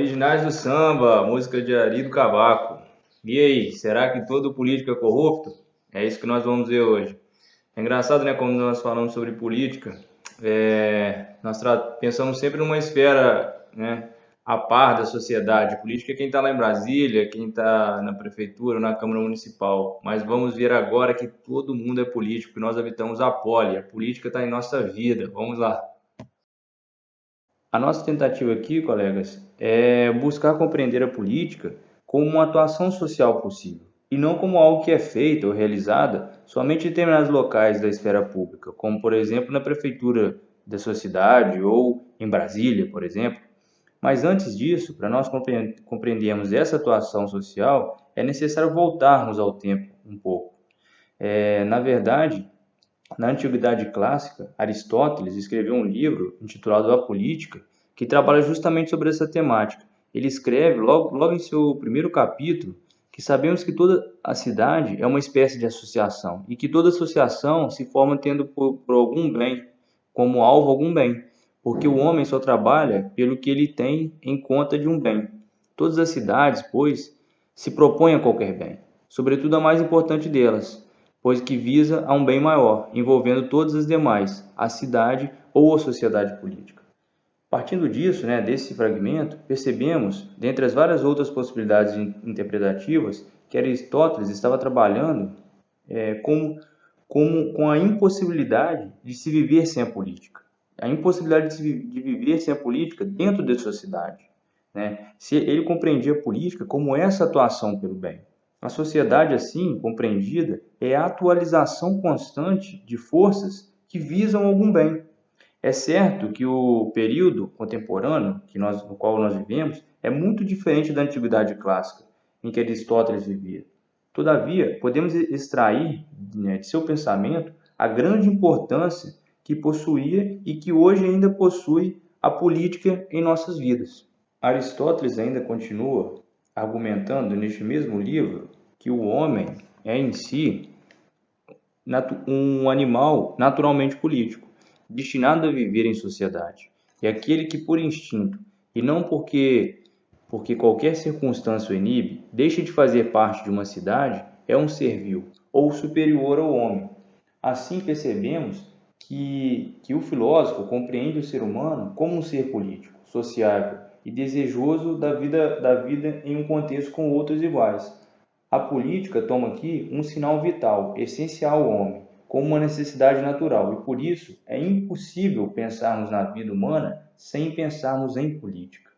Originais do samba, música de Ari do Cavaco. E aí, será que todo político é corrupto? É isso que nós vamos ver hoje. É engraçado, né, quando nós falamos sobre política, pensamos sempre numa esfera, né, a par da sociedade. Política é quem está lá em Brasília, quem está na prefeitura, na Câmara Municipal. Mas vamos ver agora que todo mundo é político, que nós habitamos a poli. A política está em nossa vida. Vamos lá. A nossa tentativa aqui, colegas, é buscar compreender a política como uma atuação social possível, e não como algo que é feito ou realizada somente em determinados locais da esfera pública, como, por exemplo, na prefeitura da sua cidade ou em Brasília, por exemplo. Mas antes disso, para nós compreendermos essa atuação social, é necessário voltarmos ao tempo um pouco. Na verdade, na Antiguidade Clássica, Aristóteles escreveu um livro intitulado A Política, que trabalha justamente sobre essa temática. Ele escreve, logo em seu primeiro capítulo, que sabemos que toda a cidade é uma espécie de associação e que toda associação se forma tendo por algum bem, como alvo algum bem, porque o homem só trabalha pelo que ele tem em conta de um bem. Todas as cidades, pois, se propõem a qualquer bem, sobretudo a mais importante delas, pois que visa a um bem maior, envolvendo todas as demais, a cidade ou a sociedade política. Partindo disso, né, desse fragmento, percebemos, dentre as várias outras possibilidades interpretativas, que Aristóteles estava trabalhando com a impossibilidade de se viver sem a política. A impossibilidade de viver sem a política dentro da sociedade. Né? Se ele compreendia a política como essa atuação pelo bem. A sociedade, assim, compreendida, é a atualização constante de forças que visam algum bem. É certo que o período contemporâneo no qual nós vivemos é muito diferente da Antiguidade Clássica, em que Aristóteles vivia. Todavia, podemos extrair, né, de seu pensamento a grande importância que possuía e que hoje ainda possui a política em nossas vidas. Aristóteles ainda continua argumentando neste mesmo livro que o homem é em si um animal naturalmente político, destinado a viver em sociedade. É aquele que por instinto, e não porque qualquer circunstância o inibe, deixa de fazer parte de uma cidade, é um servil ou superior ao homem. Assim percebemos que o filósofo compreende o ser humano como um ser político, sociável e desejoso da vida em um contexto com outros iguais. A política toma aqui um sinal vital, essencial ao homem, como uma necessidade natural, e por isso é impossível pensarmos na vida humana sem pensarmos em política.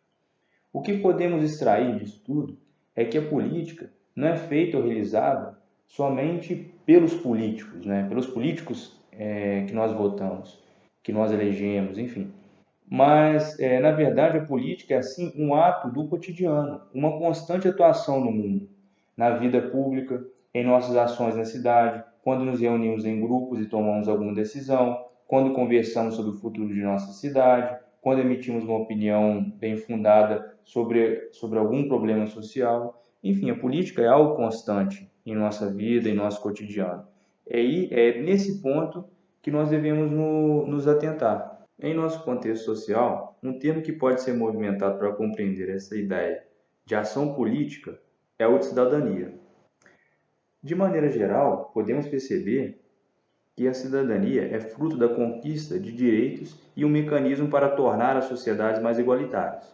O que podemos extrair disso tudo é que a política não é feita ou realizada somente pelos políticos, né? Pelos políticos que nós votamos, que nós elegemos, enfim. Mas, na verdade, a política é, assim, um ato do cotidiano, uma constante atuação no mundo, na vida pública, em nossas ações na cidade, quando nos reunimos em grupos e tomamos alguma decisão, quando conversamos sobre o futuro de nossa cidade, quando emitimos uma opinião bem fundada sobre algum problema social. Enfim, a política é algo constante em nossa vida, em nosso cotidiano. É nesse ponto que nós devemos nos atentar. Em nosso contexto social, um termo que pode ser movimentado para compreender essa ideia de ação política é o de cidadania. De maneira geral, podemos perceber que a cidadania é fruto da conquista de direitos e um mecanismo para tornar as sociedades mais igualitárias.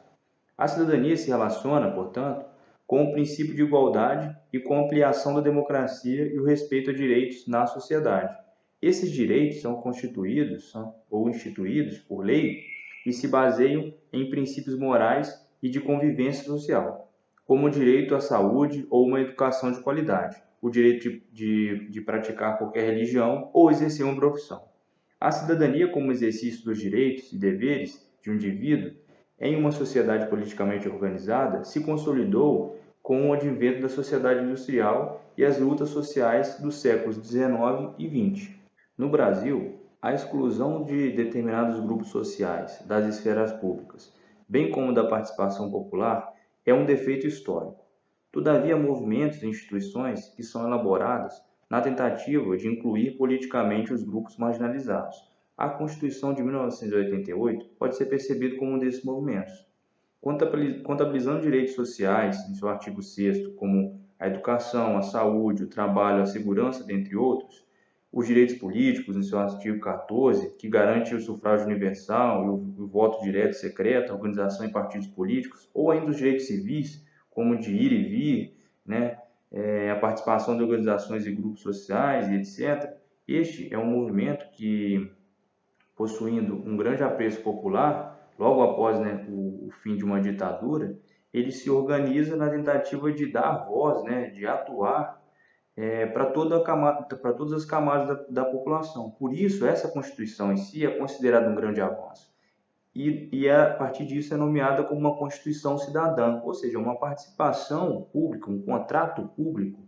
A cidadania se relaciona, portanto, com o princípio de igualdade e com a ampliação da democracia e o respeito a direitos na sociedade. Esses direitos são constituídos ou instituídos por lei e se baseiam em princípios morais e de convivência social, como o direito à saúde ou uma educação de qualidade, o direito de praticar qualquer religião ou exercer uma profissão. A cidadania, como exercício dos direitos e deveres de um indivíduo em uma sociedade politicamente organizada, se consolidou com o advento da sociedade industrial e as lutas sociais dos séculos XIX e XX. No Brasil, a exclusão de determinados grupos sociais das esferas públicas, bem como da participação popular, é um defeito histórico. Todavia, há movimentos e instituições que são elaboradas na tentativa de incluir politicamente os grupos marginalizados. A Constituição de 1988 pode ser percebida como um desses movimentos. contabilizando direitos sociais, em seu artigo 6º, como a educação, a saúde, o trabalho, a segurança, dentre outros, os direitos políticos, em seu artigo 14, que garante o sufrágio universal e o voto direto e secreto, a organização em partidos políticos, ou ainda os direitos civis, como de ir e vir, né, a participação de organizações e grupos sociais, e etc. Este é um movimento que, possuindo um grande apreço popular, logo após, né, o fim de uma ditadura, ele se organiza na tentativa de dar voz, né, de atuar para todas as camadas da população. Por isso, essa Constituição em si é considerada um grande avanço. E a partir disso é nomeada como uma Constituição cidadã, ou seja, uma participação pública, um contrato público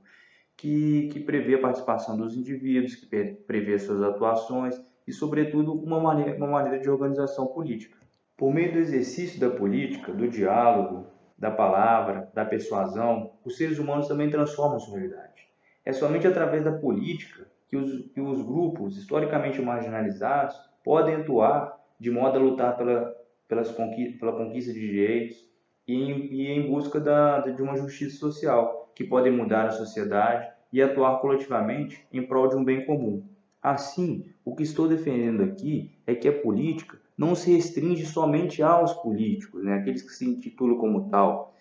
que prevê a participação dos indivíduos, que prevê suas atuações e, sobretudo, uma maneira de organização política. Por meio do exercício da política, do diálogo, da palavra, da persuasão, os seres humanos também transformam sua realidade. É somente através da política que os grupos historicamente marginalizados podem atuar de modo a lutar pela conquista de direitos e em busca de uma justiça social, que podem mudar a sociedade e atuar coletivamente em prol de um bem comum. Assim, o que estou defendendo aqui é que a política não se restringe somente aos políticos, né? Aqueles que se intitulam como tal,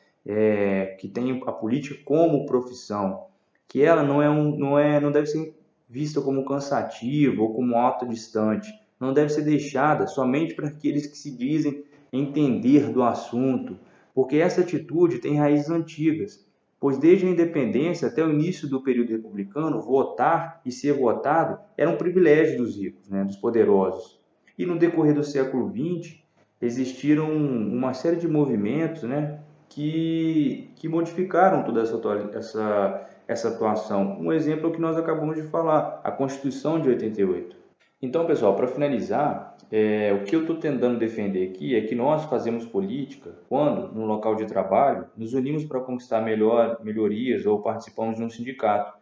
que têm a política como profissão, que ela não deve ser vista como cansativa ou como algo distante, não deve ser deixada somente para aqueles que se dizem entender do assunto, porque essa atitude tem raízes antigas, pois desde a independência até o início do período republicano, votar e ser votado era um privilégio dos ricos, né, dos poderosos. E no decorrer do século XX, existiram uma série de movimentos, né, que modificaram toda essa atuação. Um exemplo é o que nós acabamos de falar, a Constituição de 88. Então, pessoal, para finalizar, o que eu estou tentando defender aqui é que nós fazemos política quando, no local de trabalho, nos unimos para conquistar melhorias ou participamos de um sindicato.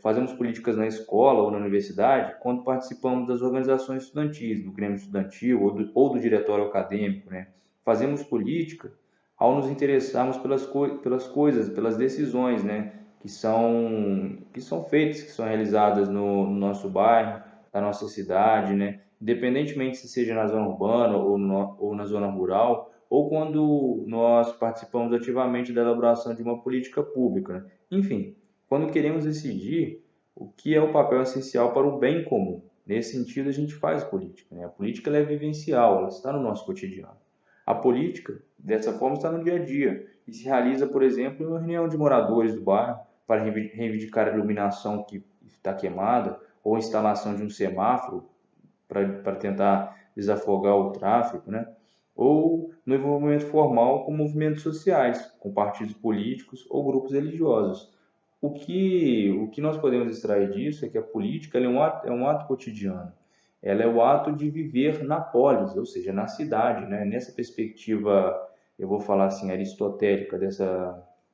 Fazemos políticas na escola ou na universidade quando participamos das organizações estudantis, do Grêmio Estudantil ou do Diretório Acadêmico, né? Fazemos política ao nos interessarmos pelas coisas, pelas decisões, né? que são feitas, que são realizadas no nosso bairro, da nossa cidade, né? Independentemente se seja na zona urbana ou na zona rural, ou quando nós participamos ativamente da elaboração de uma política pública, né? Enfim, quando queremos decidir o que é o papel essencial para o bem comum. Nesse sentido, a gente faz política, né? A política ela é vivencial, ela está no nosso cotidiano. A política, dessa forma, está no dia a dia e se realiza, por exemplo, em uma reunião de moradores do bairro para reivindicar a iluminação que está queimada, ou a instalação de um semáforo para tentar desafogar o tráfego, né? Ou no envolvimento formal com movimentos sociais, com partidos políticos ou grupos religiosos. O que nós podemos extrair disso é que a política ela é um ato cotidiano. Ela é o ato de viver na polis, ou seja, na cidade, né? Nessa perspectiva, eu vou falar assim, aristotélica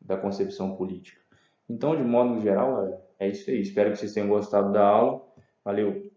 da concepção política. Então, de modo geral, é isso aí. Espero que vocês tenham gostado da aula. Valeu!